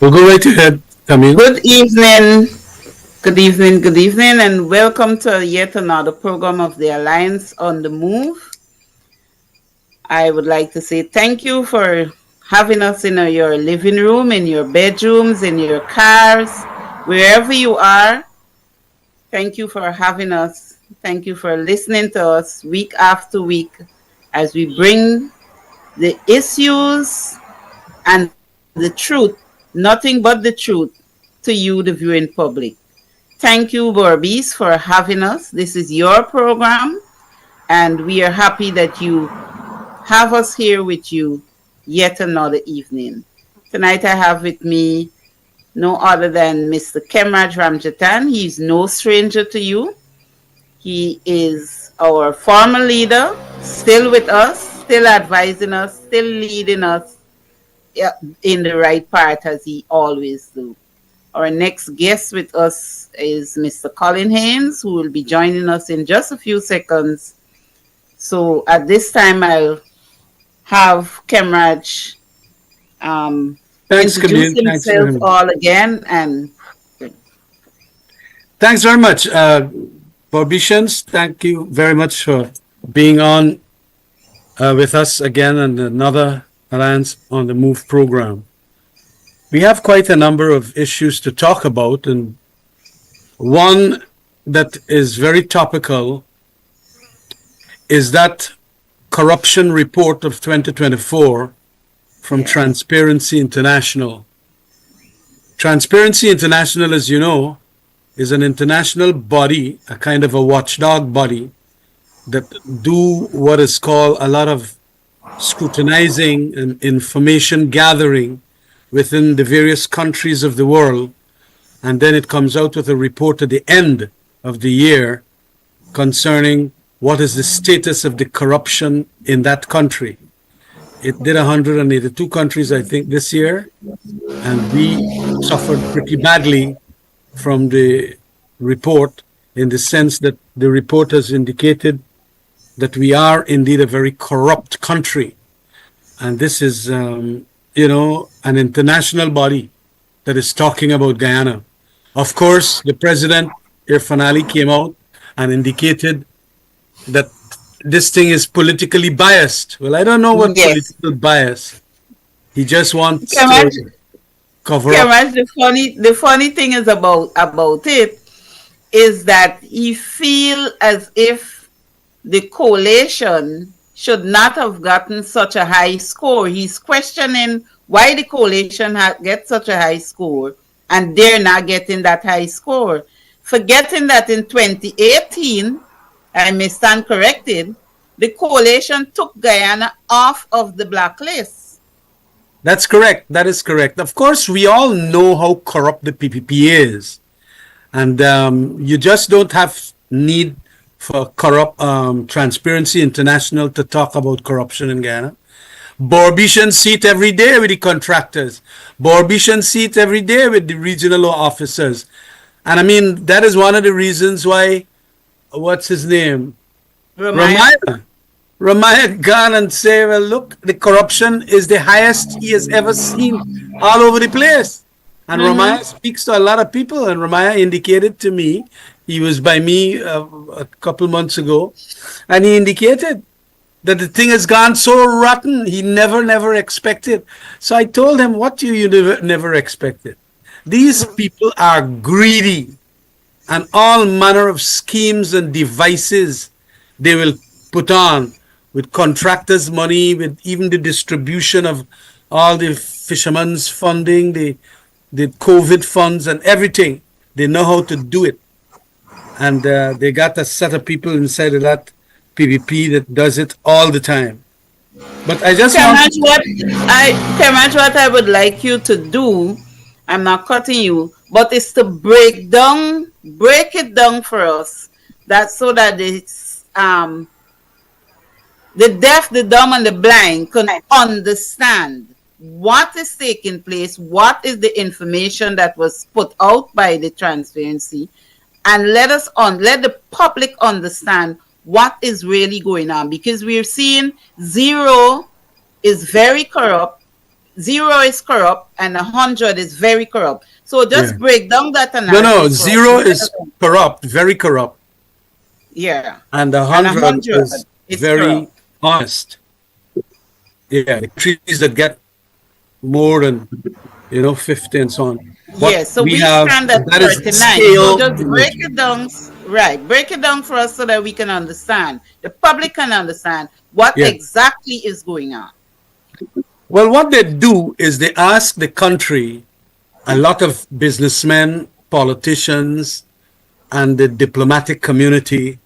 We'll go right ahead, Camille. Good evening, good evening, and welcome to yet another program of the Alliance on the Move. I would like to say thank you for having us in your living room, in your bedrooms, in your cars, wherever you are. Thank you for having us. Thank you for listening to us week after week as we bring the issues and the truth, nothing but the truth, to you, the viewing public. Thank you, Borbies, for having us. This is your program, and we are happy that you have us here with you yet another evening. Tonight, I have with me no other than Mr. Kemraj Ramjatan. He's no stranger to you. He is our former leader, still with us, still advising us, still leading us in the right path as he always do. Our next guest with us is Mr. Colin Haynes, who will be joining us in just a few seconds. So at this time, I'll have Kemraj Thanks, introduce Camille. Thanks for himself having me. all again. And Thanks very much, Borbicians. Thank you very much for being on with us again on another Alliance on the Move program. We have quite a number of issues to talk about, and one that is very topical is that corruption report of 2024 from Transparency International. Transparency International, as you know, is an international body, a kind of a watchdog body that do what is called a lot of scrutinizing and information gathering within the various countries of the world, and then it comes out with a report at the end of the year concerning what is the status of the corruption in that country. It did 182 countries, I think, this year, and we suffered pretty badly from the report in the sense that the report has indicated that we are indeed a very corrupt country. And this is, an international body that is talking about Guyana. Of course, the president, Irfan Ali, came out and indicated that this thing is politically biased. Well, I don't know what yes, political bias. He just wants Kemraj, to cover up. Kemraj, the funny thing is about it is that he feel as if the coalition should not have gotten such a high score. He's questioning why the coalition get such a high score and they're not getting that high score. Forgetting that in 2018, I may stand corrected, the coalition took Guyana off of the blacklist. That's correct. That is correct. Of course, we all know how corrupt the PPP is. And you just don't have need for corrupt Transparency International to talk about corruption in Guyana. Borbician see it every day with the contractors. Borbician see it every day with the regional law officers. And I mean, that is one of the reasons why, what's his name? Ramaya? Ramaya. Ramaya gone and say, well, look, the corruption is the highest he has ever seen all over the place. And Ramaya speaks to a lot of people, and Ramaya indicated to me, he was by me a couple months ago, and he indicated that the thing has gone so rotten, he never expected. So I told him, what you never expected? These people are greedy, and all manner of schemes and devices they will put on with contractors' money, with even the distribution of all the fishermen's funding, the COVID funds and everything. They know how to do it. And they got a set of people inside of that PVP that does it all the time. But I just want Kemraj, what I would like you to do, I'm not cutting you, but it's to break it down for us. That so that it's the deaf, the dumb, and the blind can understand what is taking place, what is the information that was put out by the transparency, and let the public understand what is really going on, because we're seeing Zero is very corrupt, zero is corrupt and 100 is very corrupt. So Yeah. just break down that No, no, analysis for us. zero is corrupt, very corrupt, Yeah. and a And hundred 100 is is very corrupt. honest. Yeah, the countries that get more than 50 and so on. What Yes, so we we have, stand at that is the 39. So scale. just break it down, right? Break it down for us so that we can understand, the public can understand what Yeah. exactly is going on. Well, what they do is they ask the country, a lot of businessmen, politicians, and the diplomatic community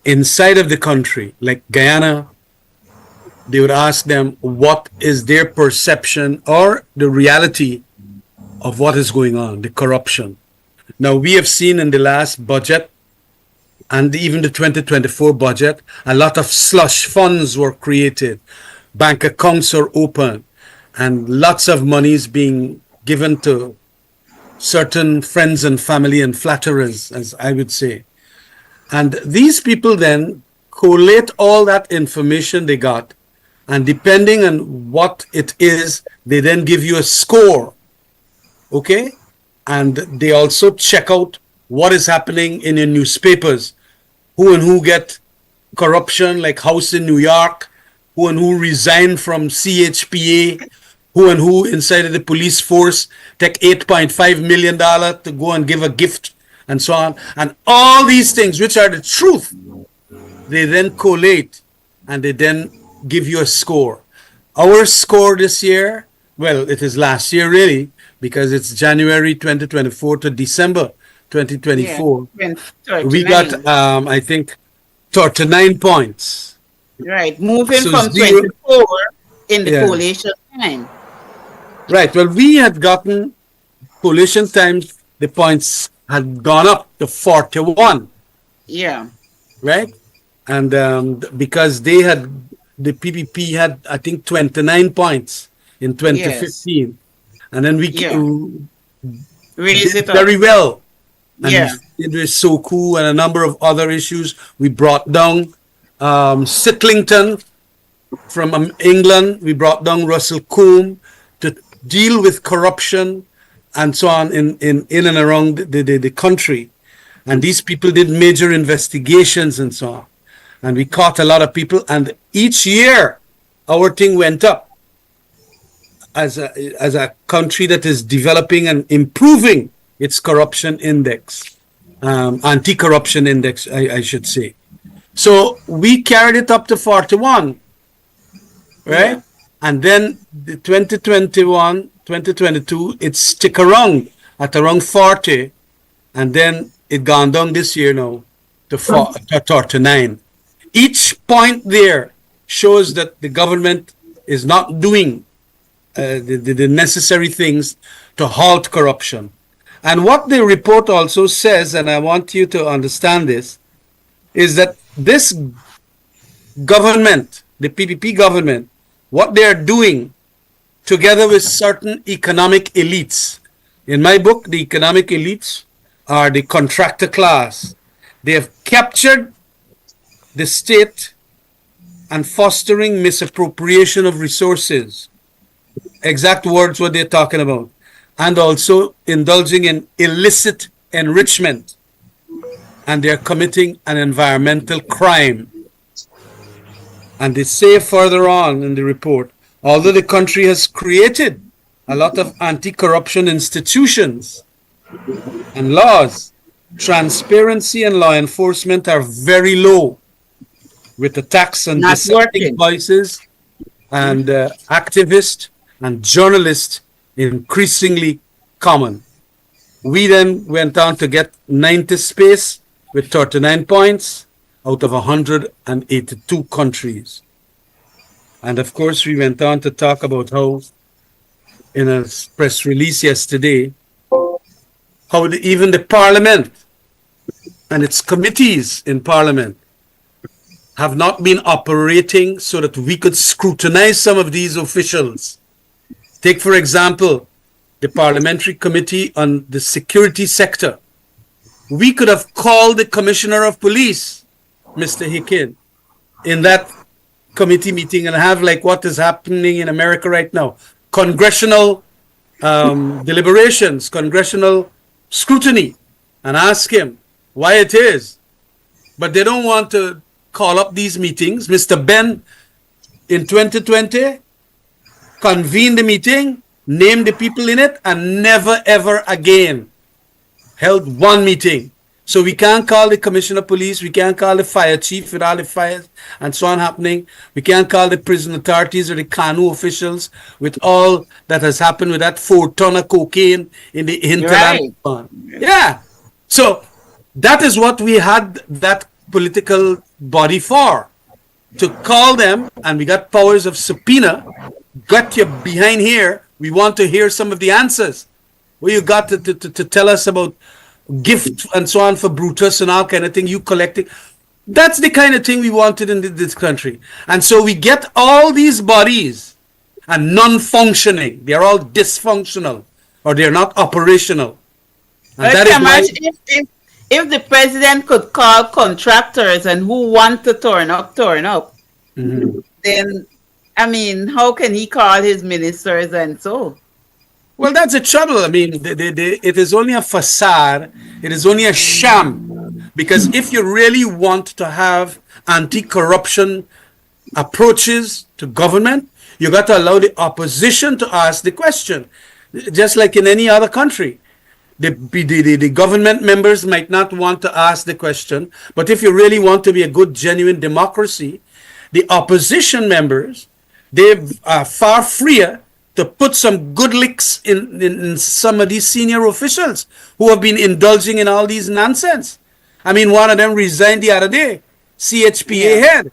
inside of the country, like Guyana, they would ask them what is their perception or the reality of what is going on, the corruption. Now, we have seen in the last budget and even the 2024 budget, a lot of slush funds were created, bank accounts are open, and lots of money is being given to certain friends and family and flatterers, as I would say. And these people then collate all that information they got, and depending on what it is, they then give you a score. Okay? And they also check out what is happening in your newspapers, who and who get corruption, like House in New York, who and who resign from CHPA, who and who inside of the police force take $8.5 million to go and give a gift, and so on. And all these things, which are the truth, they then collate and they then give you a score. Our score this year, well, it is last year really, because it's January 2024 to December 2024. Yeah, We 39. got, I think, 39 points. Right, moving So from zero, 24 in the yeah, coalition time. right. Well, we had gotten coalition times, the points had gone up to 41, Yeah, right? And because they had, the PPP had, I think, 29 points in yes, 2015. And then we yeah. Raise did it up. very well. And Yeah, it was so cool, and a number of other issues. We brought down Sitlington from England. We brought down Russell Combe to deal with corruption and so on in and around the country. And these people did major investigations and so on. And we caught a lot of people. And each year, our thing went up as a country that is developing and improving its corruption index, anti-corruption index, I should say. So we carried it up to 41, right? yeah, And then the 2021, 2022, it stick around at around 40, and then it gone down this year now to 39. Each point there shows that the government is not doing the necessary things to halt corruption. And what the report also says, and I want you to understand this, is that this government, the PPP government, what they are doing together with certain economic elites. In my book, the economic elites are the contractor class. They have captured the state and fostering misappropriation of resources. Exact words what they're talking about. And also indulging in illicit enrichment. And they're committing an environmental crime. And they say further on in the report, although the country has created a lot of anti-corruption institutions and laws, transparency and law enforcement are very low, with attacks on not dissenting working. voices and activists and journalists increasingly common. We then went on to get 90 space with 39 points out of 182 countries. And of course, we went on to talk about how, in a press release yesterday, how even the parliament and its committees in parliament have not been operating so that we could scrutinize some of these officials. Take, for example, the Parliamentary Committee on the Security Sector. We could have called the Commissioner of Police, Mr. Hicken, in that committee meeting and have like what is happening in America right now. congressional deliberations, congressional scrutiny, and ask him why it is. But they don't want to call up these meetings. Mr. Ben, in 2020, convened the meeting, named the people in it, and never ever again held one meeting. So we can't call the commissioner of police, we can't call the fire chief with all the fires and so on happening. We can't call the prison authorities or the Kanu officials with all that has happened with that 4-ton of cocaine in the hinterland. Right. Yeah. So that is what we had that political body for. To call them, and we got powers of subpoena. Got you behind here. We want to hear some of the answers. What you got to tell us about gift and so on for Brutus and all kind of thing you collected. That's the kind of thing we wanted in this country. And so we get all these bodies and non-functioning. They're all dysfunctional or they're not operational. And that is why, if the president could call contractors and who want to turn up, then, I mean, how can he call his ministers and so? Well, that's the trouble. I mean, it is only a facade. It is only a sham. Because if you really want to have anti-corruption approaches to government, you got to allow the opposition to ask the question. Just like in any other country. The government members might not want to ask the question, but if you really want to be a good, genuine democracy, the opposition members, they are far freer to put some good licks in some of these senior officials who have been indulging in all these nonsense. I mean, one of them resigned the other day, CHPA head.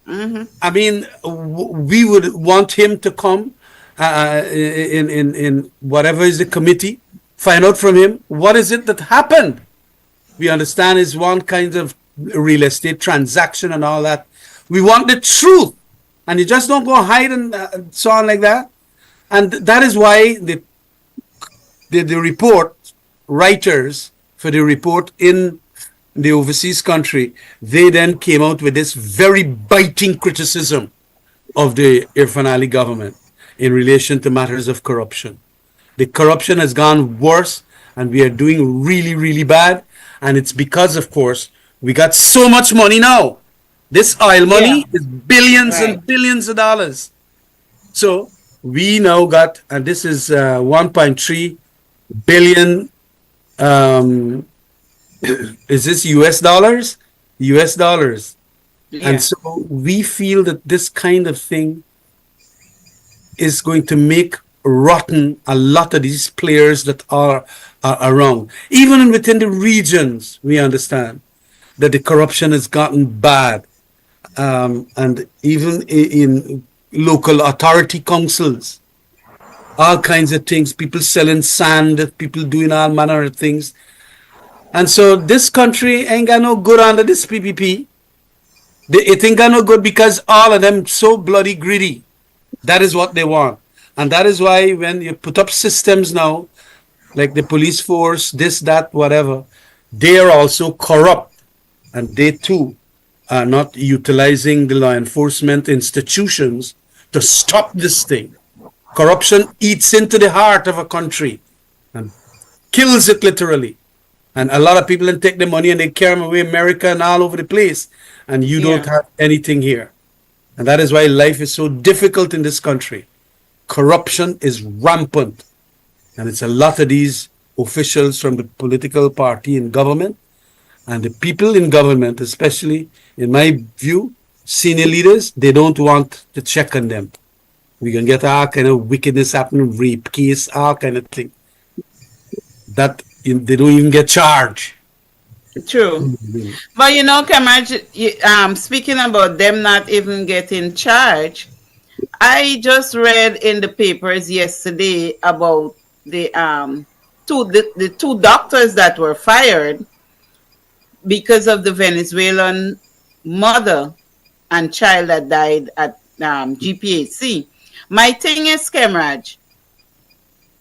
Mm-hmm. I mean, we would want him to come in whatever is the committee, find out from him what is it that happened. We understand is one kind of real estate transaction and all that. We want the truth, and you just don't go hide and so on like that. And that is why the report writers for the report in the overseas country, they then came out with this very biting criticism of the Irfaan Ali government in relation to matters of corruption. The corruption has gone worse and we are doing really, really bad. And it's because, of course, we got so much money now. This oil money is billions and billions of dollars. So we now got, and this is 1.3 billion, is this US dollars? US dollars. Yeah. And so we feel that this kind of thing is going to make rotten a lot of these players that are around. Even within the regions, we understand that the corruption has gotten bad. And even in local authority councils, all kinds of things, people selling sand, people doing all manner of things. And so this country ain't got no good under this PPP. It ain't got no good because all of them so bloody greedy. That is what they want. And that is why when you put up systems now, like the police force, this, that, whatever, they are also corrupt. And they too are not utilizing the law enforcement institutions to stop this thing. Corruption eats into the heart of a country and kills it literally. And a lot of people then take the money and they carry them away America and all over the place. And you don't have anything here. And that is why life is so difficult in this country. Corruption is rampant. And it's a lot of these officials from the political party in government and the people in government, especially, in my view, senior leaders, they don't want to check on them. We can get all kind of wickedness happening, rape case, all kind of thing. That they don't even get charged. True. But you know, Kamraj, speaking about them not even getting charged, I just read in the papers yesterday about the two doctors that were fired because of the Venezuelan mother and child that died at GPHC. My thing is, Kamraj,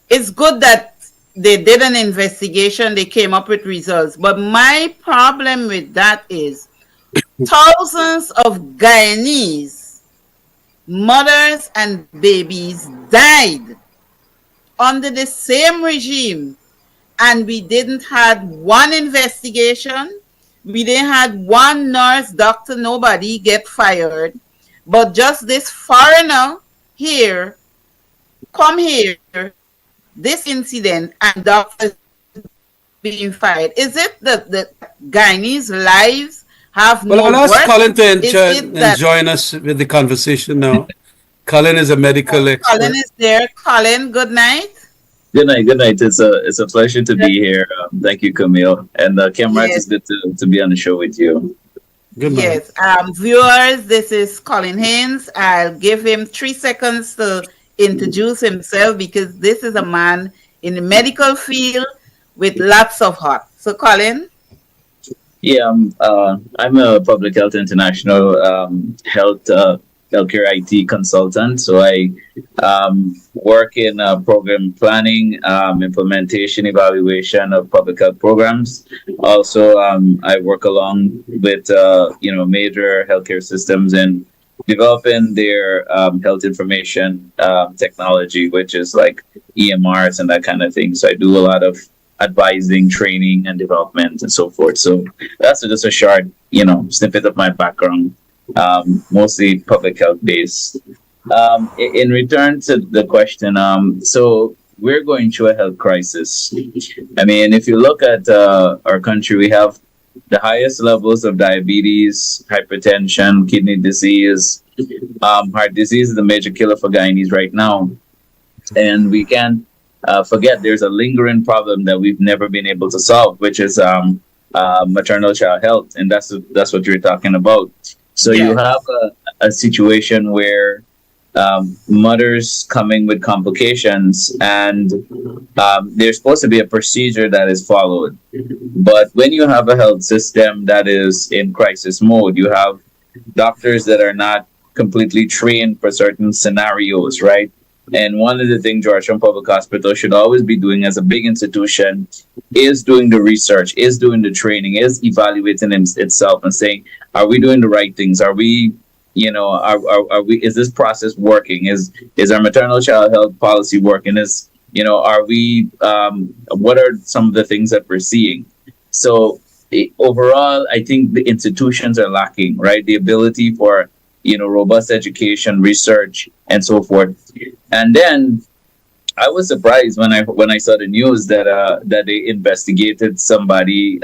it's good that they did an investigation, they came up with results. But my problem with that is thousands of Guyanese mothers and babies died under the same regime, and we didn't had one investigation. We didn't had one nurse, doctor, nobody get fired. But just this foreigner here, come here, this incident, and doctors being fired. Is it that the Guyanese lives have Well, no I'll ask worth? Colin to Is it that join us with the conversation now. Colin is a medical Colin expert. is there? Colin, good night. Good night. Good night. It's a pleasure to be here. Thank you, Camille. And Camrat, Yes, it's good to be on the show with you. Good night. yes. Viewers, this is Colin Haynes. I'll give him 3 seconds to introduce himself because this is a man in the medical field with lots of heart. So, Colin, Yeah, I'm a public health international healthcare IT consultant. So I work in program planning, implementation, evaluation of public health programs. Also, I work along with major healthcare systems in developing their health information technology, which is like EMRs and that kind of thing. So I do a lot of advising, training, and development, and so forth. So that's just a short, snippet of my background, mostly public health based. In return to the question, so we're going through a health crisis. I mean, if you look at our country, we have the highest levels of diabetes, hypertension, kidney disease, heart disease is the major killer for Guyanese right now, and we can't forget there's a lingering problem that we've never been able to solve, which is maternal child health, and that's what you're talking about. So you yes, have a situation where mothers coming with complications, and there's supposed to be a procedure that is followed. But when you have a health system that is in crisis mode, you have doctors that are not completely trained for certain scenarios, right? And one of the things Georgetown Public Hospital should always be doing as a big institution is doing the research, is doing the training, is evaluating itself and saying, are we doing the right things? Are we, are we, is this process working? Is our maternal child health policy working? Are we, what are some of the things that we're seeing? So overall, I think the institutions are lacking, right? The ability for, robust education, research, and so forth. And then I was surprised when I saw the news that they investigated somebody,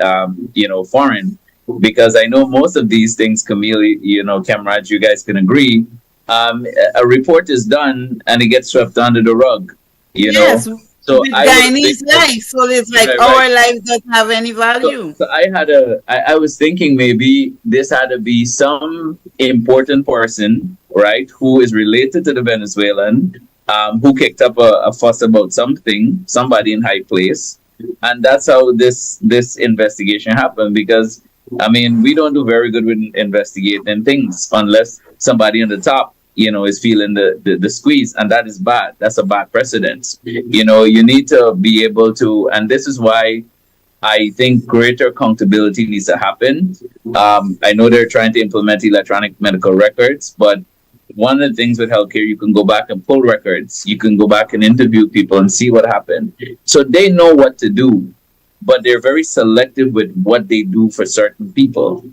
foreign, because I know most of these things, Camille, Camrad, you guys can agree. A report is done and it gets swept under the rug, you know. yes. So With I was Guyanese thinking, life, so it's like right, our right. life doesn't have any value. So I was thinking maybe this had to be some important person, right, who is related to the Venezuelan, who kicked up a fuss about somebody in high place, and that's how this investigation happened. Because I mean, we don't do very good with investigating things unless somebody on the top, is feeling the squeeze, and that is bad. That's a bad precedent. You need to be able to, and this is why I think greater accountability needs to happen. I know they're trying to implement electronic medical records, but one of the things with healthcare, you can go back and pull records. You can go back and interview people and see what happened. So they know what to do, but they're very selective with what they do for certain people.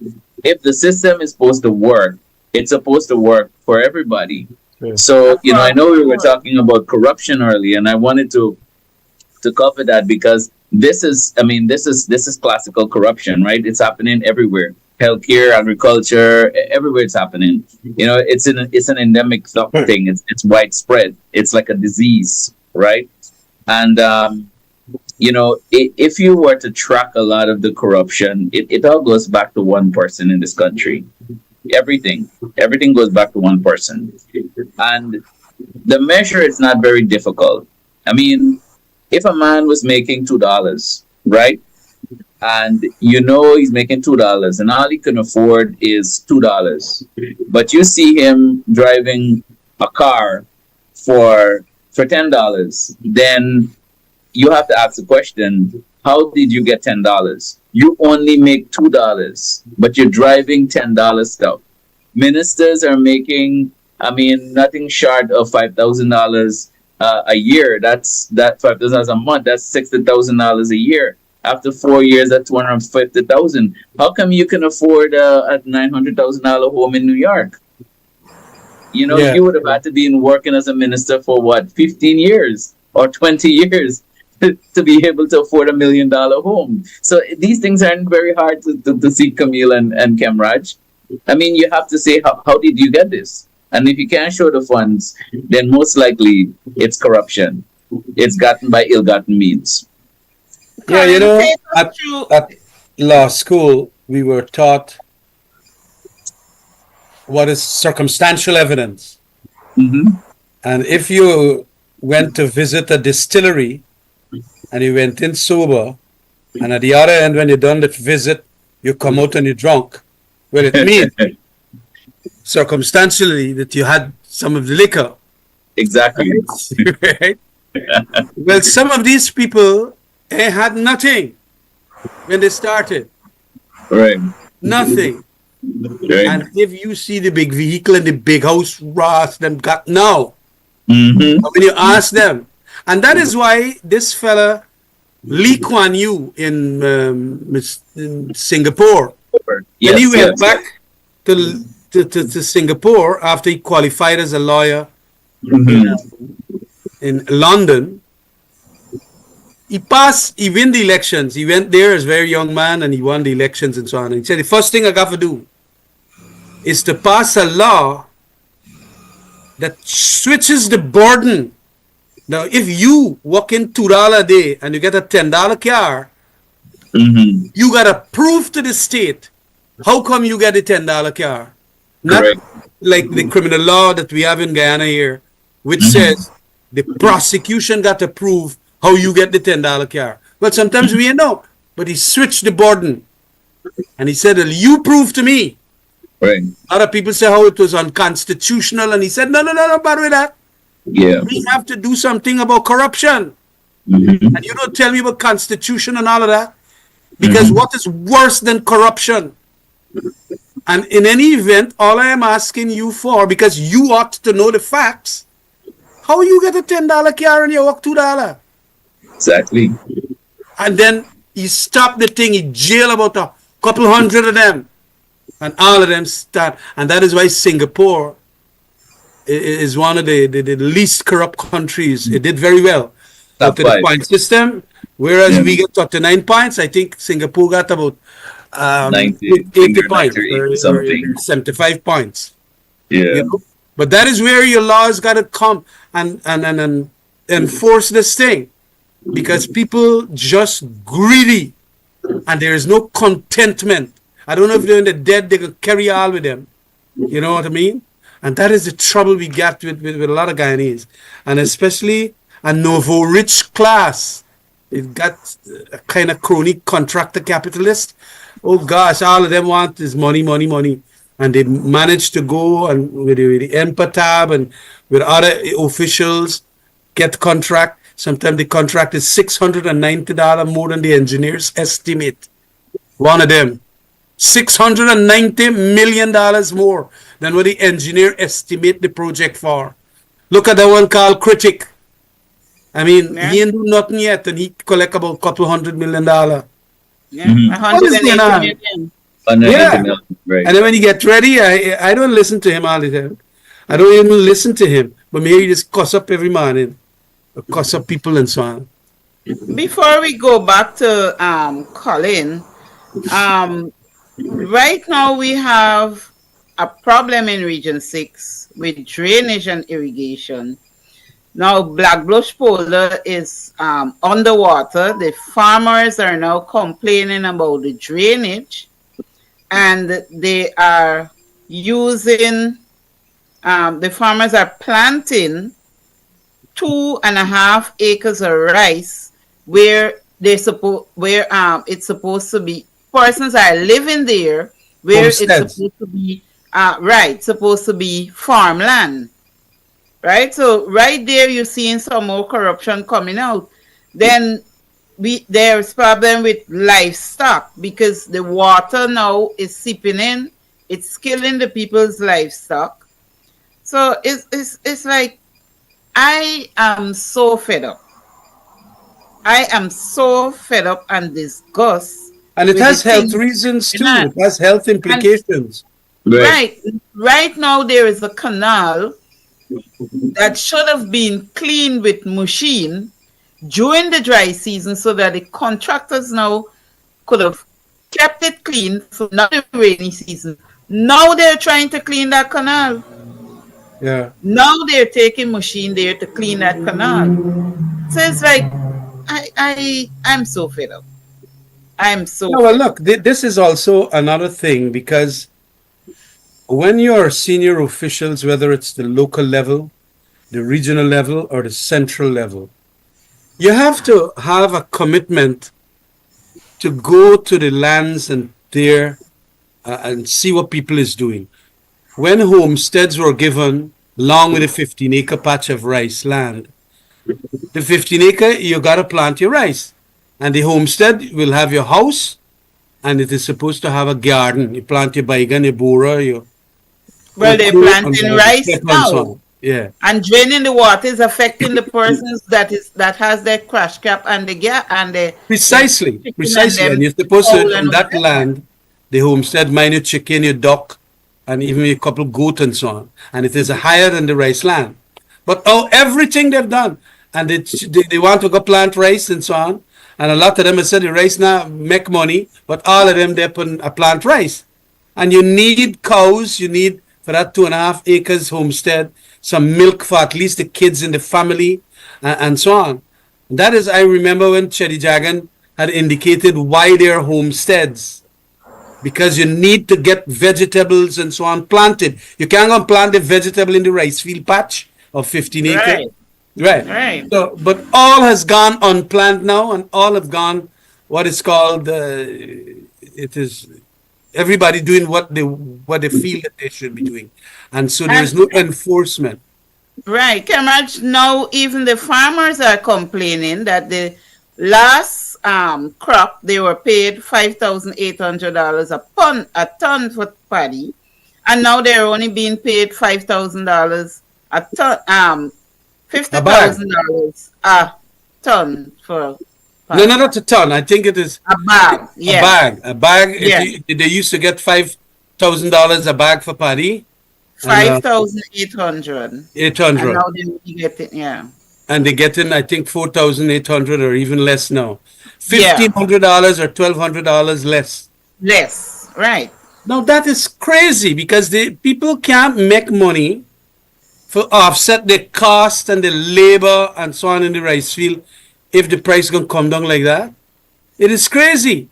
If the system is supposed to work, it's supposed to work for everybody. Sure. So, I Across know the we were board. talking about corruption earlier, and I wanted to cover that because this is classical corruption, right? It's happening everywhere. Healthcare, agriculture, everywhere it's happening. It's an endemic Right. thing. It's widespread. It's like a disease, right? And if you were to track a lot of the corruption, it all goes back to one person in this country. Everything goes back to one person, and the measure is not very difficult. I mean, if a man was making $2, right, and he's making $2, and all he can afford is $2, but you see him driving a car for $10, then you have to ask the question: how did you get $10? You only make $2, but you're driving $10 stuff. Ministers are making I mean, nothing short of $5,000 a year. That $5,000 a month. That's $60,000 a year. After 4 years, that's 250,000. How come you can afford a $900,000 home in New York? You know, Yeah. you would have had to be in working as a minister for what, 15 years or 20 years to be able to afford $1 million home. So these things aren't very hard to see, Camille and Kemraj. I mean, you have to say, how did you get this? And if you can't show the funds, then most likely it's corruption. It's gotten by ill-gotten means. Yeah, you Colin, know, take us through. at law school, we were taught what is circumstantial evidence. Mm-hmm. And if you went to visit a distillery and you went in sober, and at the other end, when you're done the visit, you come out and you're drunk, well, it means circumstantially that you had some of the liquor. Exactly. Right? Well, some of these people had nothing when they started. Right. Nothing. Right. And if you see the big vehicle and the big house, Ross, them got now. Mm-hmm. When you ask them, and that is why this fella Lee Kuan Yew in Singapore, when he went back to Singapore after he qualified as a lawyer in London, he won the elections. He went there as a very young man and he won the elections and so on. And he said, the first thing I got to do is to pass a law that switches the burden. Now, if you walk in $2 a day and you get a $10 car, you got to prove to the state how come you get a $10 car. Not Correct. like the criminal law that we have in Guyana here, which says the prosecution got to prove how you get the $10 car. Well, sometimes we know, but he switched the burden. And he said, well, you prove to me. Right. Other people say how it was unconstitutional. And he said, no, bother with that. Yeah. We have to do something about corruption. Mm-hmm. And you don't tell me about constitution and all of that. Because what is worse than corruption? And in any event, all I am asking you for, because you ought to know the facts, how you get a $10 car and you walk $2? Exactly. And then he stopped the thing, he jail about a couple hundred of them. And all of them start. And that is why Singapore is one of the least corrupt countries. It did very well Top after the five. point system. Whereas we get 39 points, I think Singapore got about 90, 80 points, 90 or something. 75 points. Yeah. You know? But that is where your laws got to come and enforce this thing. Because people just greedy and there is no contentment. I don't know if they're in the dead, they can carry all with them. You know what I mean? And that is the trouble we got with a lot of Guyanese. And especially a Novo rich class. It got a kind of crony contractor capitalist. Oh gosh, all of them want is money, money, money. And they managed to go and with the Empatab and with other officials get contract. Sometimes the contract is $690 more than the engineers estimate. One of them. $690 million more than what the engineer estimate the project for. Look at that one called Critic. I mean, he ain't do nothing yet and he collect about a couple $100 million. Yeah, What is going 180 on? million. Yeah. Right. And then when you get ready, I don't listen to him all the time. I don't even listen to him. But maybe he just cuss up every morning. Cuss up people and so on. Before we go back to Colin, right now we have a problem in Region 6 with drainage and irrigation. Now, Black Blush Polder is underwater. The farmers are now complaining about the drainage, and they are using, the farmers are planting 2.5 acres of rice where it's supposed to be, persons are living there where Homesteads. it's supposed to be supposed to be farmland. Right? So right there you're seeing some more corruption coming out. Then there's problem with livestock because the water now is seeping in, it's killing the people's livestock. So it's like I am so fed up. I am so fed up and disgust And it with the has health things reasons going on. too. It has health And implications. Right. right now there is a canal that should have been cleaned with machine during the dry season so that the contractors now could have kept it clean for not the rainy season. Now they're trying to clean that canal. Yeah. Now they're taking machine there to clean that canal. So it's like I'm so fed up. I'm so No, well, fed up. look, this is also another thing because when you're senior officials, whether it's the local level, the regional level, or the central level, you have to have a commitment to go to the lands and there and see what people is doing. When homesteads were given, along with a 15-acre patch of rice land, the 15 acre, you got to plant your rice. And the homestead will have your house, and it is supposed to have a garden. You plant your baigan, your bora, your Well, they're cocoa, and planting whatever, rice pepper and so now. on. Yeah, And draining the water is affecting the persons that has their crash cap and the precisely, chicken and precisely. And them you're supposed fowl to, and on that whatever. land, the homestead mind your chicken, your duck, and even a couple goat and so on. And it is higher than the rice land. But oh, everything they've done, and they want to go plant rice and so on. And a lot of them have said the rice now make money, but all of them they put a plant rice. And you need cows, you need for that 2.5 acres homestead, some milk for at least the kids in the family, and so on. That is, I remember when Chedi Jagan had indicated why they're homesteads because you need to get vegetables and so on planted. You can't go and plant the vegetable in the rice field patch of 15 acres. Right, Right. right. So, but all has gone unplanned now, and all have gone what is called. It is everybody doing what they feel that they should be doing, and so there is And no enforcement. right, Cameron, now even the farmers are complaining that the last crop they were paid $5,800 a ton for paddy, and now they're only being paid $5,000 a ton fifty A bag. thousand dollars a ton for No, no, paddy. not a ton. I think it is A bag, a yeah, bag. A bag. yeah, They used to get $5,000 a bag for paddy, and 5,800, eight and hundred. now they only get it, yeah, And they get in, I think, 4,800 or even less now. yeah, $1,500 or $1,200 less. less, right, Now that is crazy because the people can't make money for offset the cost and the labor and so on in the rice field if the price gonna come down like that. It is crazy.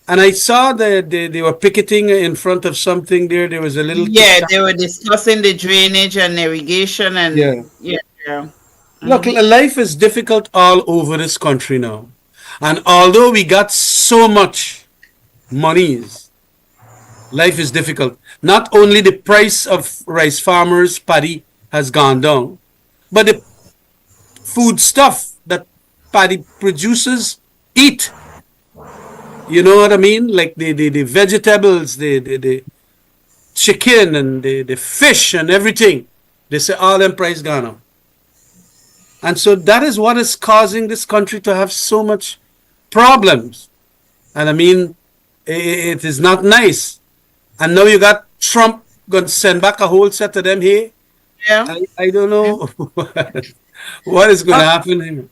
And I saw that they were picketing in front of something there. There was a little yeah. They were discussing the drainage and irrigation, and yeah. yeah, yeah. Look, Mhm. life is difficult all over this country now. And although we got so much monies, life is difficult. Not only the price of rice farmers' paddy has gone down, but the food stuff that paddy producers eat. You know what I mean? Like the vegetables, the chicken and the fish and everything. They say all them price gone up. And so that is what is causing this country to have so much problems. And I mean, it is not nice. And now you got Trump going to send back a whole set of them here. Yeah. I don't know what is going to Uh, happen here.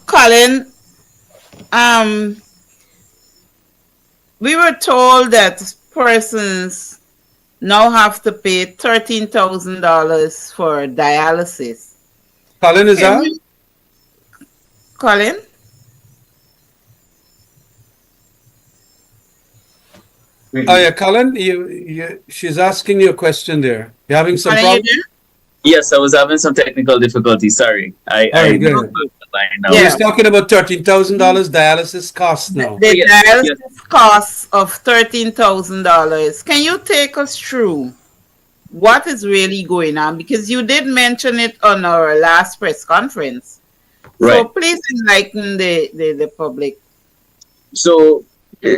Colin, um, we were told that persons now have to pay $13,000 for dialysis. Colin, is Can that? you, Colin? Oh yeah, Colin, she's asking you a question there. You having some Colin, you problem? there? Yes, I was having some technical difficulties. Sorry. All I right, good. the line now. We're Yeah. just talking about $13,000 dialysis cost now. The Yes, yes. dialysis costs of $13,000. Can you take us through what is really going on? Because you did mention it on our last press conference. So Right. please enlighten the public. So,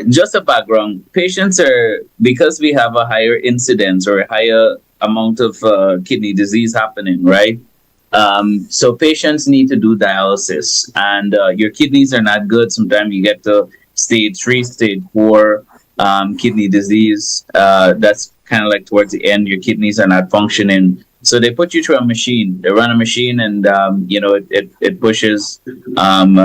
just a background, patients are, because we have a higher incidence or a higher amount of kidney disease happening, right? So patients need to do dialysis, and your kidneys are not good. Sometimes you get to stage 3, stage 4 kidney disease. That's kind of like towards the end, your kidneys are not functioning. So they put you through a machine. They run a machine, and it pushes some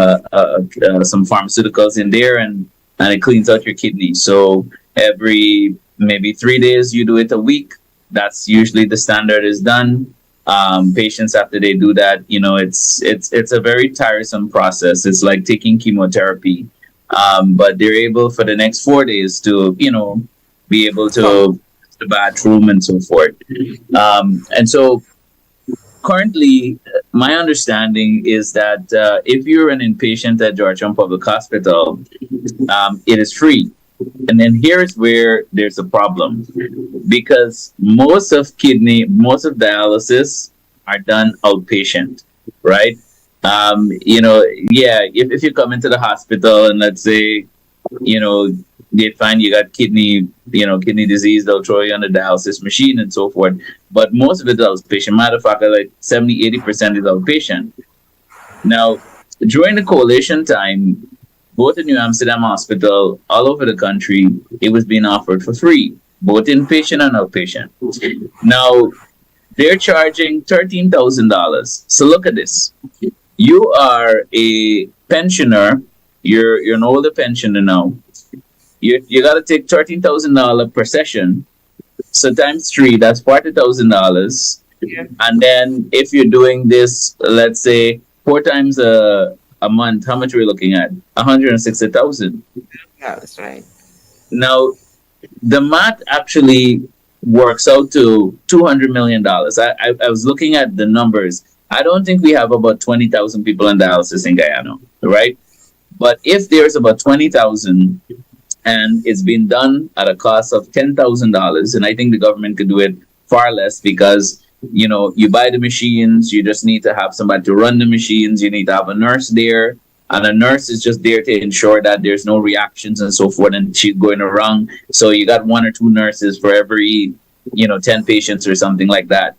pharmaceuticals in there, and it cleans out your kidney. So every maybe 3 days, you do it a week. That's usually the standard is done. Patients, after they do that, it's a very tiresome process. It's like taking chemotherapy. But they're able for the next 4 days to be able to the bathroom and so forth. And so currently, my understanding is that if you're an inpatient at Georgetown Public Hospital, it is free. And then here's where there's a problem, because most of dialysis are done outpatient, right? If you come into the hospital and let's say, they find you got kidney disease, they'll throw you on the dialysis machine and so forth. But most of it is outpatient. Matter of fact, like 70-80% is outpatient. Now, during the coalition time, both in New Amsterdam Hospital, all over the country, it was being offered for free, both inpatient and outpatient. Now, they're charging $13,000. So look at this. You are a pensioner. You're an older pensioner now. You got to take $13,000 per session. So times 3, that's $40,000. Yeah. And then if you're doing this, let's say 4 times a month, how much are we looking at? 160,000. Yeah, that's right. Now, the math actually works out to $200 million. I was looking at the numbers. I don't think we have about 20,000 people on dialysis in Guyana, right? But if there's about 20,000 and it's been done at a cost of $10,000, and I think the government could do it far less because, you buy the machines, you just need to have somebody to run the machines, you need to have a nurse there, and a nurse is just there to ensure that there's no reactions and so forth, and she's going around. So you got 1 or 2 nurses for every, 10 patients or something like that.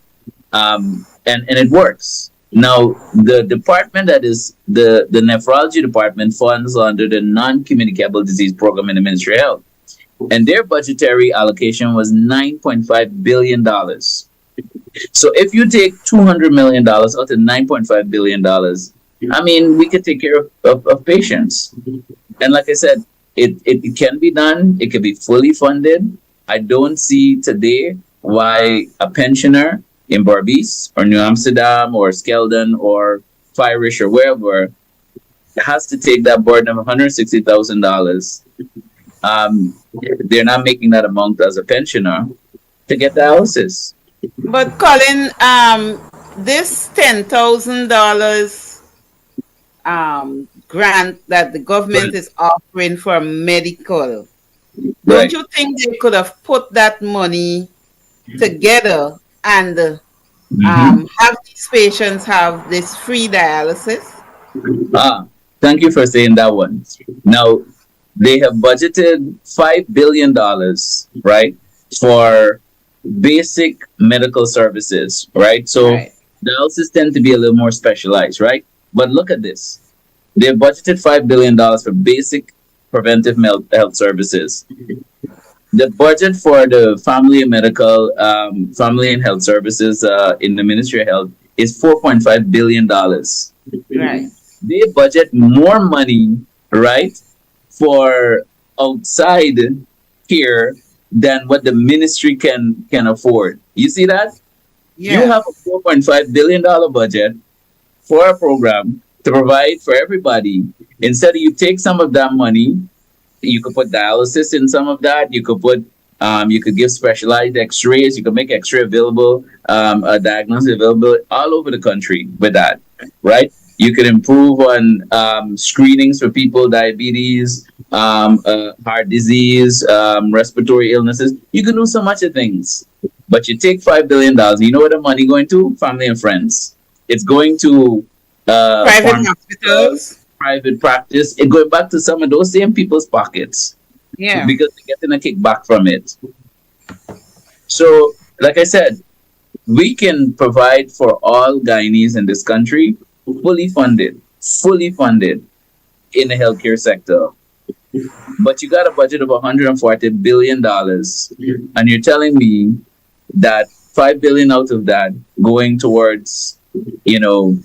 And it works. Now, the department that is the nephrology department funds under the non-communicable disease program in the Ministry of Health. And their budgetary allocation was $9.5 billion. So if you take $200 million out of $9.5 billion, I mean, we could take care of patients. And like I said, it can be done. It can be fully funded. I don't see today why a pensioner in Barbies or New Amsterdam or Skeldon or Firish or wherever has to take that burden of $160,000. They're not making that amount as a pensioner to get dialysis. But Colin, this $10,000 grant that the government is offering for medical, Right. don't you think they could have put that money together and have these patients have this free dialysis? Thank you for saying that one. Now, they have budgeted $5 billion, right, for basic medical services, right? So Right. dialysis tend to be a little more specialized, right? But look at this. They've budgeted $5 billion for basic preventive health services. The budget for the family and health services in the Ministry of Health is $4.5 billion. Right. They budget more money, right, for outside here than what the ministry can afford. You see that? Yeah. You have a $4.5 billion budget for a program to provide for everybody. Instead of you take some of that money, you could put dialysis in some of that. You could put, you could give specialized X-rays. You could make X-ray available, diagnosis available all over the country with that, right? You could improve on screenings for people, diabetes, heart disease, respiratory illnesses. You can do so much of things. But you take $5 billion. You know where the money going to? Family and friends. It's going to Private hospitals. private practice. It going back to some of those same people's pockets. Yeah. Because they're getting a kickback from it. So like I said, we can provide for all Guyanese in this country fully funded in the healthcare sector. But you got a budget of $140 billion, and you're telling me that 5 billion out of that going towards, you know,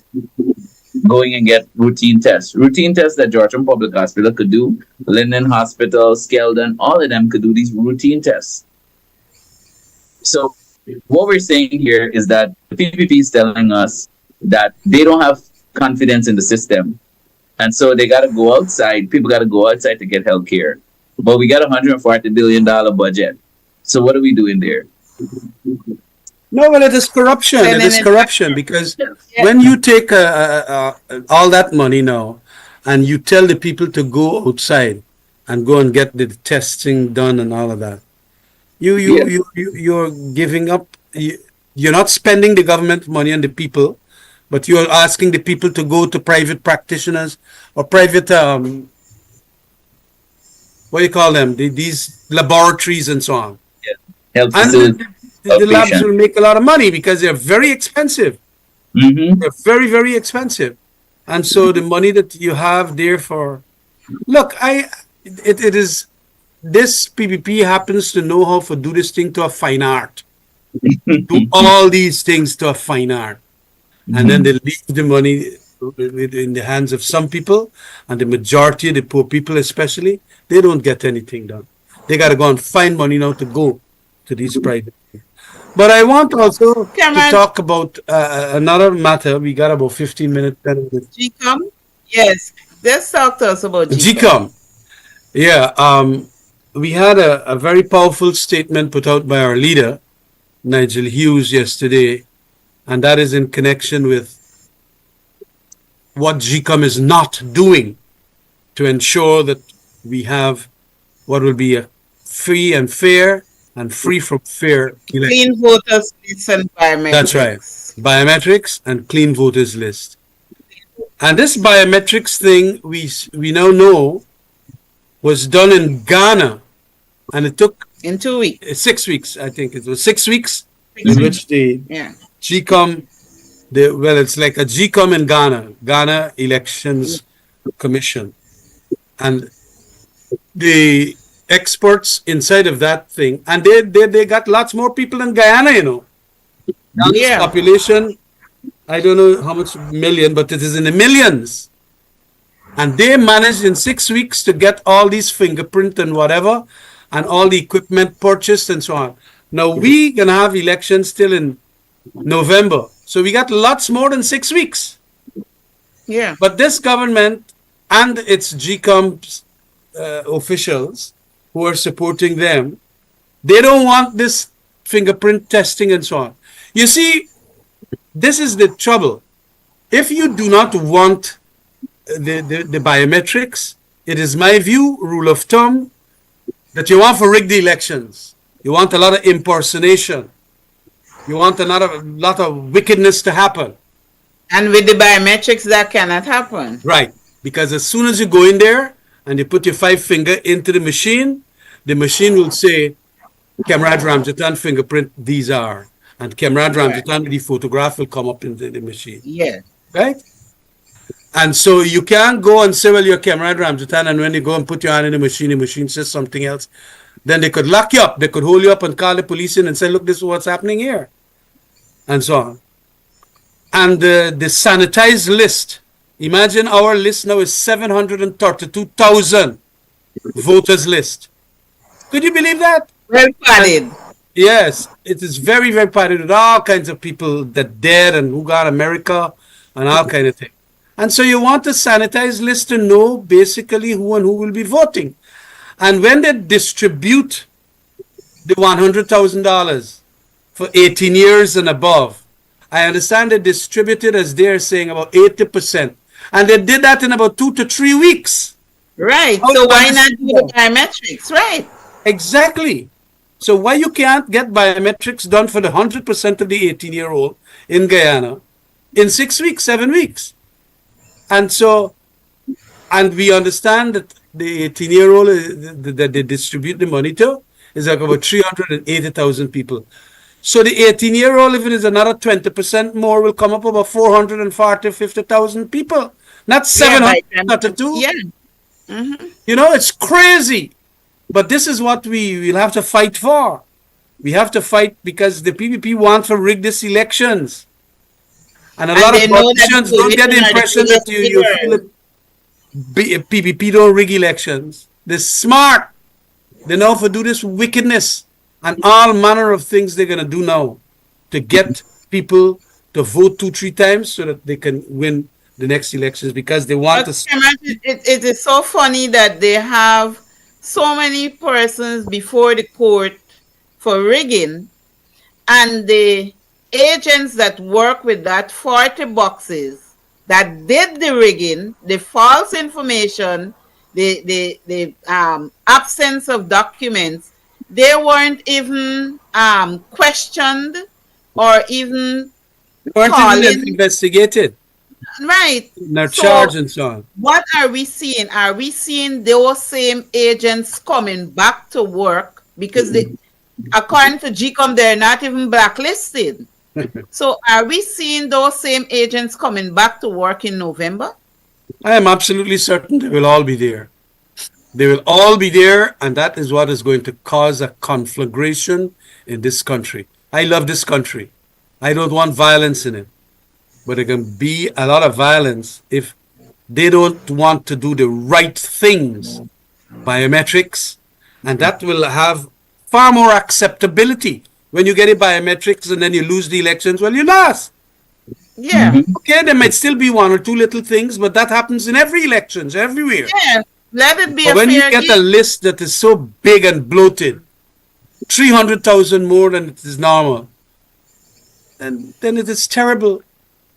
going and get routine tests that Georgian Public Hospital could do, Linden Hospital, Skeldon, all of them could do these routine tests. So what we're saying here is that the PPP is telling us that they don't have confidence in the system. And so they got to go outside. People got to go outside to get health care. But we got $140 billion budget. So what are we doing there? No, well, it is corruption. It is corruption because when you take all that money now and you tell the people to go outside and go and get the testing done and all of that, you're giving up. You're not spending the government money on the people, but you're asking the people to go to private practitioners or private what do you call them? These laboratories and so on. Health And facility, the labs outpatient. will make a lot of money because they're very expensive. Mm-hmm. They're very, very expensive. And so the money that you have there for, look, it is, this PPP happens to know how to do this thing to a fine art. Do all these things to a fine art. And then they leave the money in the hands of some people, and the majority of the poor people especially, they don't get anything done. They got to go and find money now to go to these private things. But I want also to Cameron. talk about another matter. We got about 15 minutes. 10 minutes. GCOM? Yes. Let's talk to us about GCOM. GCOM. Yeah, we had a very powerful statement put out by our leader, Nigel Hughes, yesterday, and that is in connection with what GCOM is not doing to ensure that we have what will be a free and fair and free from fear election. Clean voters list and biometrics. That's right. Biometrics and clean voters list. And this biometrics thing, we now know, was done in Ghana, and it took In 2 weeks. 6 weeks. I think it was 6 weeks in which the Yeah. GCOM, it's like a GCOM in Ghana Elections Commission, and the experts inside of that thing, and they got lots more people in Guyana, you know. This Yeah. population, I don't know how much million, but it is in the millions. And they managed in 6 weeks to get all these fingerprint and whatever, and all the equipment purchased and so on. Now we gonna have elections still in November, so we got lots more than 6 weeks. Yeah. But this government and its GCOM officials who are supporting them, they don't want this fingerprint testing and so on. You see, this is the trouble. If you do not want the biometrics, it is my view, rule of thumb, that you want to rig the elections. You want a lot of impersonation. You want a lot of wickedness to happen. And with the biometrics, that cannot happen. Right. Because as soon as you go in there and you put your 5 finger into the machine will say, Comrade Ramjatan fingerprint, these are. And Comrade Ramjatan, the photograph will come up into the machine. Yeah. Right? And so you can't go and say, well, you're Comrade Ramjatan, and when you go and put your hand in the machine says something else. Then they could lock you up. They could hold you up and call the police in and say, look, this is what's happening here. And so on. And the sanitized list, imagine our list now is 732,000 voters list. Could you believe that? Well padded. Yes, it is very, very padded with all kinds of people that dead and who got America and all kind of thing. And so you want a sanitized list to know basically who and who will be voting. And when they distribute the $100,000 for 18 years and above, I understand they distributed, as they're saying, about 80%. And they did that in about 2 to 3 weeks. Right. How So why does not it do go? the biometrics? Right. Exactly. So why you can't get biometrics done for the 100% of the 18-year-old in Guyana in 6 weeks, 7 weeks? And so, and we understand that the 18-year-old that they distribute the money to is like about 380,000 people. So the 18-year-old, if it is another 20% more, will come up about 440, 50,000 people. Not Yeah, by time. 732. Yeah. Mm-hmm. You know, it's crazy. But this is what we will have to fight for. We have to fight because the PPP want to rig these elections. And a And lot they of know that politicians the don't get the election are the impression that biggest you feel riggers. that PPP don't rig elections. They're smart. They know how to do this wickedness and all manner of things they're going to do now to get people to vote 2, 3 times so that they can win the next elections because they want But to. it is so funny that they have so many persons before the court for rigging, and the agents that work with that 40 boxes that did the rigging, the false information, the absence of documents, they weren't even questioned or even Weren't even calling. investigated, Right. not So charged and so on. what are we seeing? Are we seeing those same agents coming back to work? Because according to GCOM, they're not even blacklisted. So are we seeing those same agents coming back to work in November? I am absolutely certain they will all be there. They will all be there, and that is what is going to cause a conflagration in this country. I love this country. I don't want violence in it, but there can be a lot of violence if they don't want to do the right things, biometrics, and that will have far more acceptability. When you get it biometrics and then you lose the elections, well, you lost. Yeah. Okay, there might still be 1 or 2 little things, but that happens in every elections, everywhere. Yeah. Let it be But a when you fair get a game. list that is so big and bloated, 300,000 more than it is normal, then it is terrible.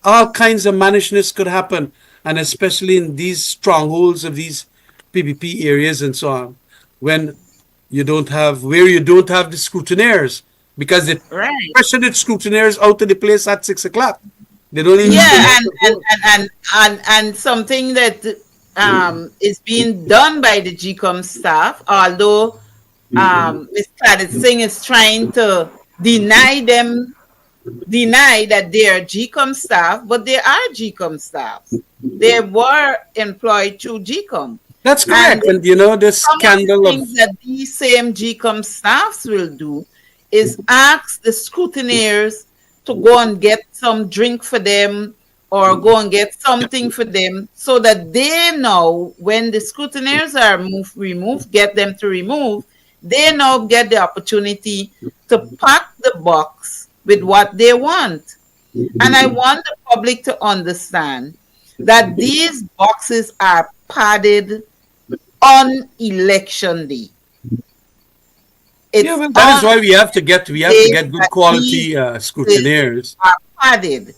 All kinds of mannishness could happen, and especially in these strongholds of these PPP areas and so on, when you don't have the scrutineers, because they Right. pressure the scrutineers out of the place at 6 o'clock. They don't even Yeah, know and to and vote. and and, and something that is being done by the GCOM staff, although Ms. Claudette Singh is trying to deny them, deny that they are GCOM staff, but they are GCOM staff. They were employed through GCOM. That's And correct. And you know, the some of the scandal of. things that these same GCOM staffs will do is ask the scrutineers to go and get some drink for them or go and get something for them so that they know when the scrutineers are removed, get them to remove, they now get the opportunity to pack the box with what they want. And I want the public to understand that these boxes are padded on election day. Yeah, It's well, that is on why we have to day get good that these quality boxes scrutineers. are padded.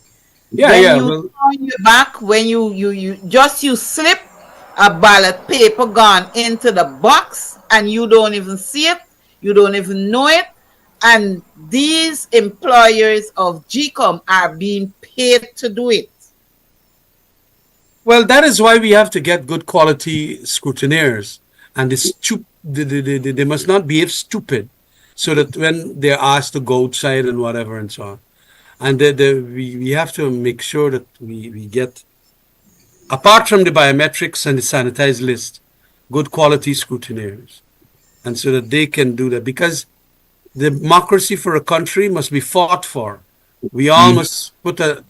Yeah, When yeah. you Well, turn your back, when you slip a ballot paper gone into the box and you don't even see it, you don't even know it, and these employers of GCOM are being paid to do it. well, that is why we have to get good quality scrutineers, and they must not behave stupid, so that when they're asked to go outside and whatever and so on, and we have to make sure that we get, apart from the biometrics and the sanitized list, good quality scrutineers, and so that they can do that because the democracy for a country must be fought for. We all must put a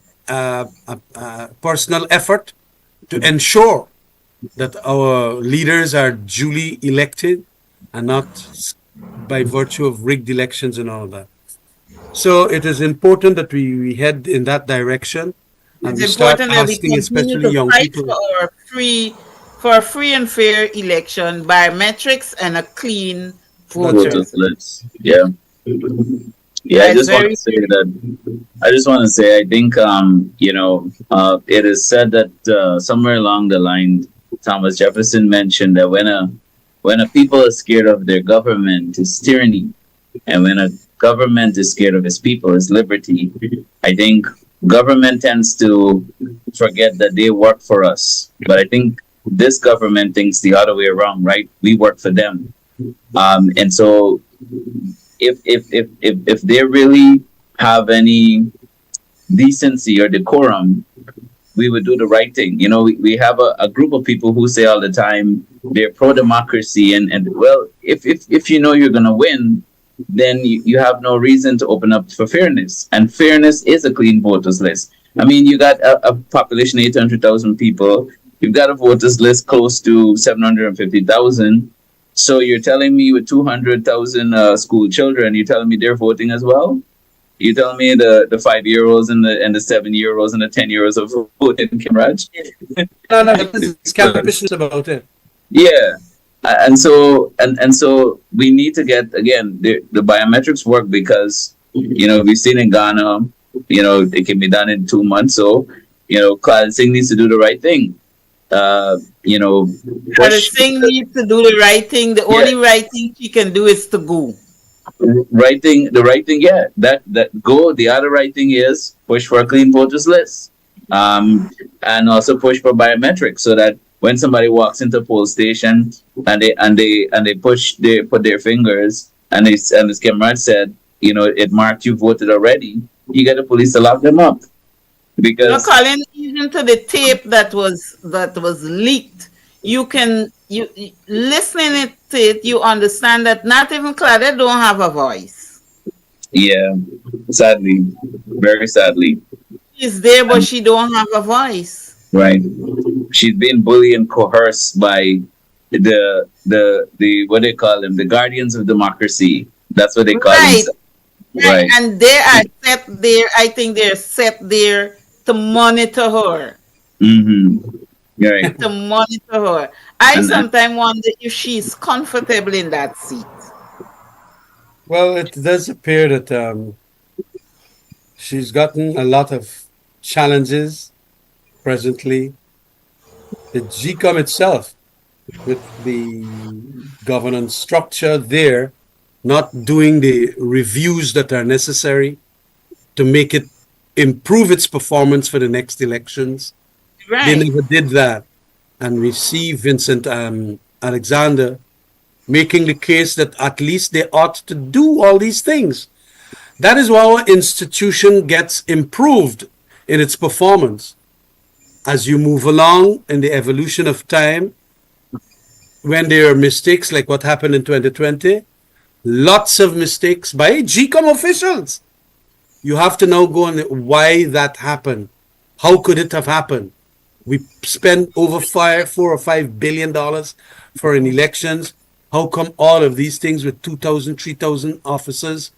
personal effort to ensure that our leaders are duly elected and not by virtue of rigged elections and all that. So it is important that we head in that direction and It's we start important that we asking, continue especially to young fight for people. for a free and fair election, biometrics, and a clean That's Voter right. voters. lists. Yeah. Yeah, I That's just want very to say that. I just want to say I think it is said that somewhere along the line, Thomas Jefferson mentioned that when a people are scared of their government, it's tyranny, and when a government is scared of its people, it's liberty. I think government tends to forget that they work for us, but I think this government thinks the other way around, right? We work for them, and so if they're really have any decency or decorum, we would do the right thing. You know, we have a group of people who say all the time they're pro democracy, and well, if you know you're gonna win, then you have no reason to open up for fairness. And fairness is a clean voters list. I mean, you got a population of 800,000 people. You've got a voters list close to 750,000. So you're telling me with 200,000 school children, you're telling me they're voting as well? You tell me the 5-year-olds and the 7-year-olds and the 10-year-olds are voting, Kimraj? No, it's capricious about it. Yeah. And so we need to get, again, the biometrics work because, you know, we've seen in Ghana, you know, it can be done in 2 months. So, you know, Claudia Singh needs to do the right thing. You know, Claudia Singh needs to do the right thing. The only right thing she can do is to go. The right thing, yeah. That go. The other right thing is push for a clean voters list, and also push for biometrics so that when somebody walks into a poll station and they put their fingers and as Kimraj said, you know, it marked you voted already. You get the police to lock them up because Colin, even to the tape that was leaked, you listening to it, you understand that not even Claudia don't have a voice. Yeah, sadly, very sadly. She's there, but she don't have a voice. Right. She's been bullied and coerced by the what they call them, the guardians of democracy. That's what they call them. Right. And they are set there. I think they're set there to monitor her. Mm-hmm. Right. To monitor her. I sometimes wonder if she's comfortable in that seat. Well, it does appear that she's gotten a lot of challenges presently. The GCOM itself, with the governance structure there, not doing the reviews that are necessary to make it improve its performance for the next elections. Right. They never did that. And we see Vincent Alexander making the case that at least they ought to do all these things. That is why our institution gets improved in its performance. As you move along in the evolution of time, when there are mistakes like what happened in 2020, lots of mistakes by GCOM officials. You have to now go on why that happened. How could it have happened? We spent over $4 or $5 billion for an elections. How come all of these things with 2,000, 3,000 officers,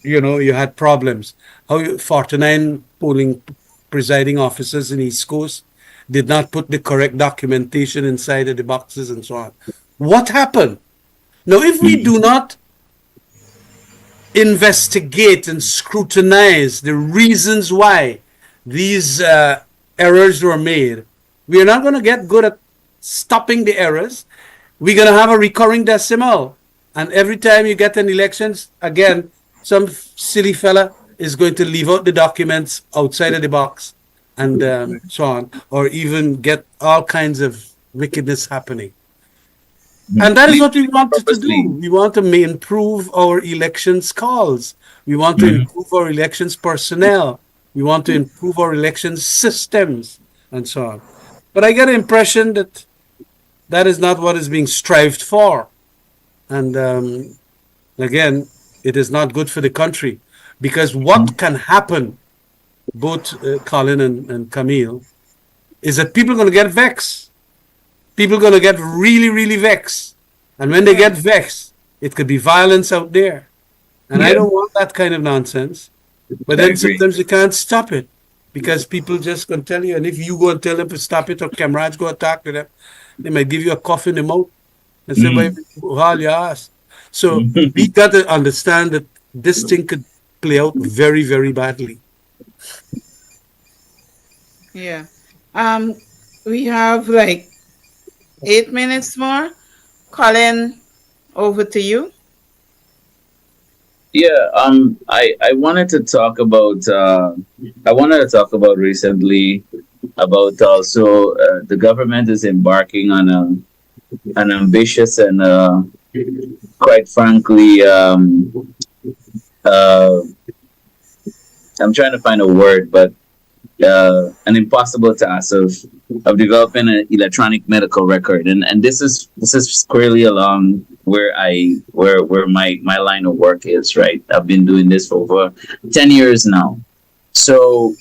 you had problems? How 49 polling presiding officers in East Coast did not put the correct documentation inside of the boxes and so on. What happened? Now, if we do not investigate and scrutinize the reasons why these errors were made, we are not going to get good at stopping the errors. We're going to have a recurring decimal. And every time you get an elections, again, some silly fella is going to leave out the documents outside of the box and so on, or even get all kinds of wickedness happening. And that is what we wanted to do. We want to improve our elections calls. We want to improve our elections personnel. We want to improve our elections systems and so on. But I get the impression that that is not what is being strived for. And again, it is not good for the country. Because what can happen, both Colin and Camille, is that people are going to get vexed. People are going to get really, really vexed. And when they get vexed, it could be violence out there. And I don't want that kind of nonsense. But then sometimes you can't stop it because people just going to tell you. And if you go and tell them to stop it or Kimraj go attack to them, they might give you a cough in the mouth and say, "Well, your ass." So we got to understand that this thing could play out very, very badly. Yeah. We have like 8 minutes more. Colin, over to you. Yeah, I wanted to talk about recently about also the government is embarking on an ambitious and quite frankly I'm trying to find a word, but an impossible task of developing an electronic medical record, and this is squarely along where my line of work is. Right, I've been doing this for over 10 years now. So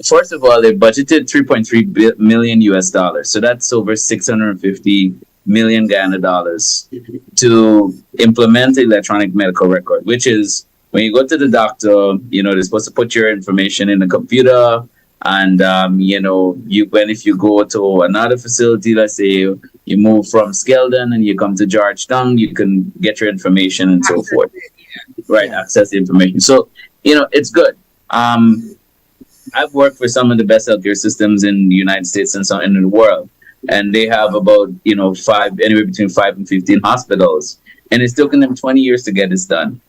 first of all, they budgeted 3.3 million US dollars, so that's over 650 million Ghana dollars to implement the electronic medical record, which is when you go to the doctor, they're supposed to put your information in the computer, and if you go to another facility, let's say you move from Skeldon and you come to Georgetown, you can get your information and so forth. Right, access the information. So it's good. I've worked for some of the best healthcare systems in the United States and some in the world, and they have about anywhere between 5 and 15 hospitals, and it's taken them 20 years to get this done.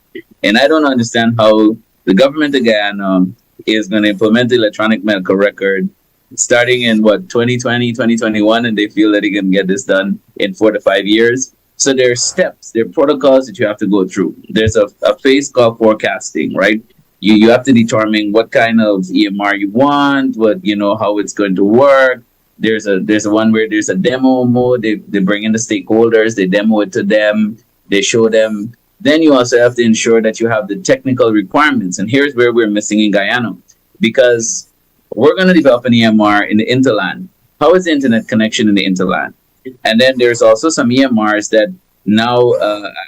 And I don't understand how the government of Guyana is going to implement the electronic medical record starting in 2020, 2021, and they feel that they can get this done in 4 to 5 years. So there are steps, there are protocols that you have to go through. There's a phase called forecasting, right? You have to determine what kind of EMR you want, how it's going to work. There's a one where there's a demo mode. They bring in the stakeholders, they demo it to them, they show them. Then you also have to ensure that you have the technical requirements. And here's where we're missing in Guyana, because we're going to develop an EMR in the interland. How is the internet connection in the interland? And then there's also some EMRs that now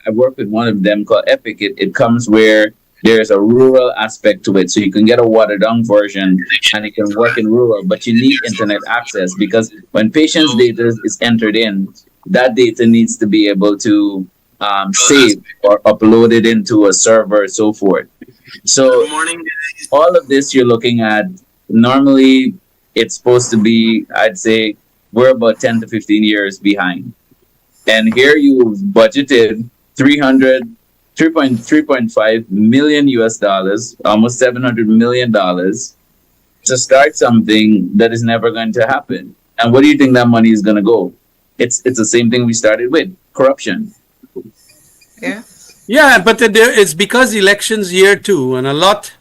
I work with one of them called Epic. It comes where there's a rural aspect to it. So you can get a watered down version and it can work in rural, but you need internet access, because when patient's data is entered in, that data needs to be able to save or upload it into a server, so forth. So all of this you're looking at, normally it's supposed to be, I'd say, we're about 10 to 15 years behind. And here you budgeted 3.5 million US dollars, almost $700 million to start something that is never going to happen. And where do you think that money is going to go? It's the same thing we started with, corruption. Yeah. Yeah, but it's because elections year too, and a lot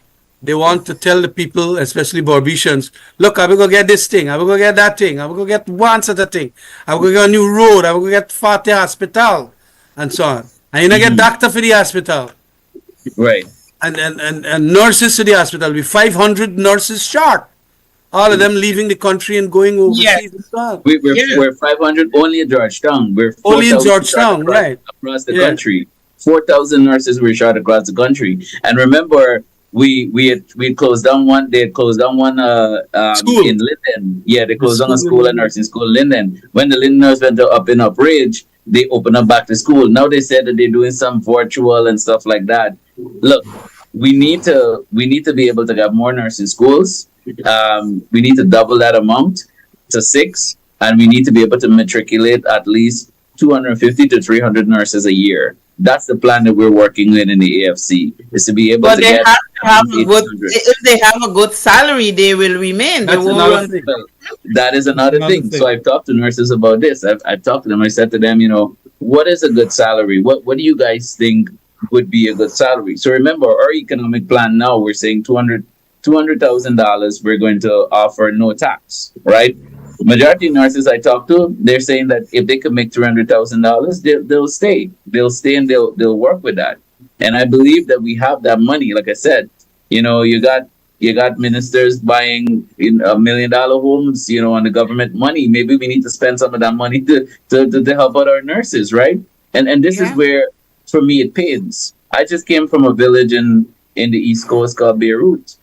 they want to tell the people, especially Barbicians, look, I will go get this thing, I will go get that thing, I will go get one such a thing, I will go get a new road, I will go get Fatih Hospital, and so on. And you know, get doctor for the hospital. Right. And nurses to the hospital. Be 500 nurses short. All of them leaving the country and going overseas and so on. We're 500 only in Georgetown. We're only in Georgetown, right? Across the country. 4,000 nurses were shot across the country. And remember, we had closed down one. They had closed down one school in Linden. Yeah, they closed down a school, a nursing school in Linden. When the Linden nurse went up in Upridge, they opened up back to school. Now they said that they're doing some virtual and stuff like that. Look, we need to be able to have more nursing schools. We need to double that amount to 6, and we need to be able to matriculate at least 250 to 300 nurses a year. That's the plan that we're working with in the AFC, is to be able to get. Have to have a good, if they have a good salary, they will remain. That's another thing. That is another thing. So I've talked to nurses about this. I've talked to them. I said to them, what is a good salary? What do you guys think would be a good salary? So remember, our economic plan now, we're saying $200,000 we're going to offer no tax, right? Majority of nurses I talk to, they're saying that if they could make $300,000, they'll stay. They'll stay and they'll work with that. And I believe that we have that money. Like I said, you got ministers buying $1 million homes, on the government money. Maybe we need to spend some of that money to help out our nurses, right? And this is where, for me, it pays. I just came from a village in the East Coast called Beirut,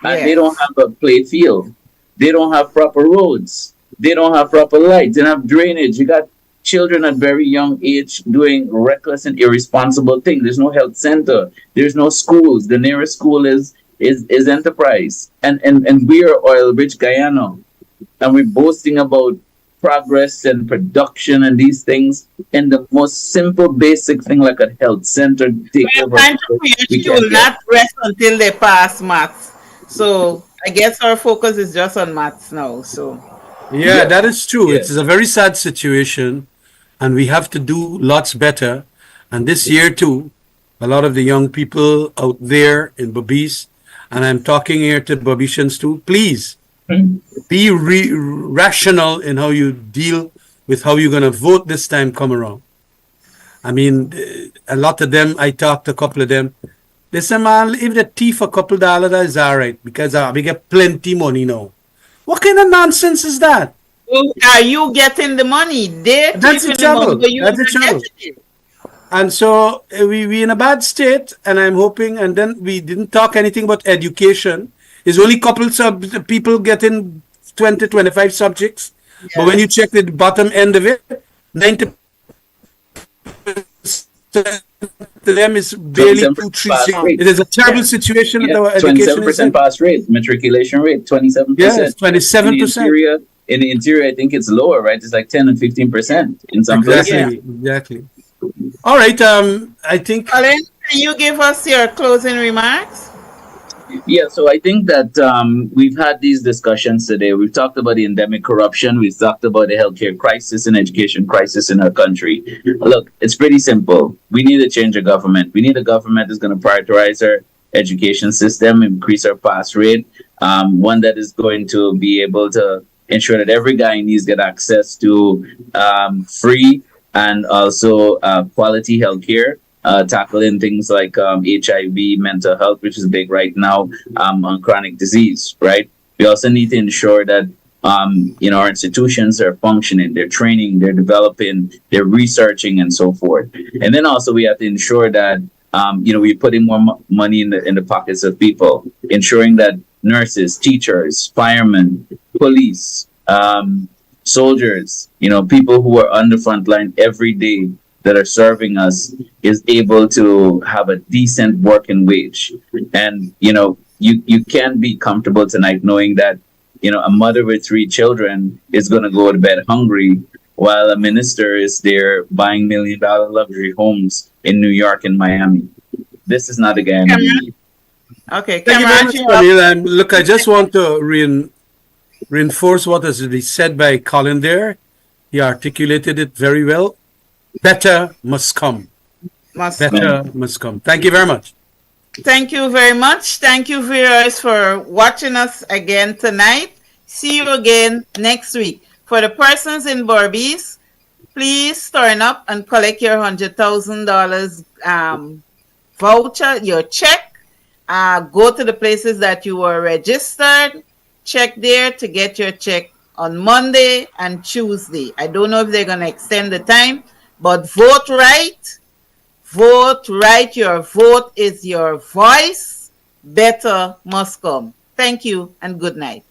and they don't have a play field. They don't have proper roads. They don't have proper lights. They don't have drainage. You got children at very young age doing reckless and irresponsible things. There's no health center. There's no schools. The nearest school is Enterprise. And we are oil-rich Guyana. And we're boasting about progress and production and these things. And the most simple, basic thing like a health center take over. We will not rest until they pass maths. So I guess our focus is just on maths now. So yeah, that is true. It's a very sad situation, and we have to do lots better. And this year too, a lot of the young people out there in Berbice and I'm talking here to Bobitians too, please Mhm. be rational in how you deal with how you're going to vote this time come around. I mean, a lot of them, I talked to a couple of them. They say, man, if the thief a couple dollars, that is all right because we get plenty money now. What kind of nonsense is that? Are you getting the money? They're That's the taking the money, trouble. but you're That's the not trouble. getting it. And so we in a bad state, and I'm hoping. And then we didn't talk anything about education. There's only couple people getting 20, 25 subjects. But when you check the bottom end of it, 90% to them is barely 2, 27% 3. pass rate. It is a terrible situation that our education Twenty-seven is in. percent pass rate, matriculation rate, 27%. Yes, 27%. In the interior, I think it's lower, right? It's like 10 and 15% in some places. Exactly. All right. I think Colin, can you give us your closing remarks? Yeah, so I think that we've had these discussions today. We've talked about the endemic corruption. We've talked about the healthcare crisis and education crisis in our country. Look, it's pretty simple. We need to change the government. We need a government that's going to prioritize our education system, increase our pass rate, one that is going to be able to ensure that every Guyanese get access to free and also quality healthcare. Tackling things like HIV, mental health, which is big right now, on chronic disease, right? We also need to ensure that, our institutions are functioning, they're training, they're developing, they're researching, and so forth. And then also we have to ensure that, we're putting more money in the pockets of people, ensuring that nurses, teachers, firemen, police, soldiers, people who are on the front line every day that are serving us is able to have a decent working wage. And, you can be comfortable tonight knowing that, a mother with 3 children is going to go to bed hungry while a minister is there buying $1 million luxury homes in New York and Miami. This is not a game. Okay, thank you very much, Khalil. And look, I just want to reinforce what has been said by Colin there. He articulated it very well. Better must come. Better must come. Thank you very much. Thank you very much. Thank you, viewers, for watching us again tonight. See you again next week. For the persons in Berbice, please turn up and collect your $100,000 voucher, your check. Go to the places that you were registered. Check there to get your check on Monday and Tuesday. I don't know if they're going to extend the time. But vote right. Vote right. Your vote is your voice. Better must come. Thank you and good night.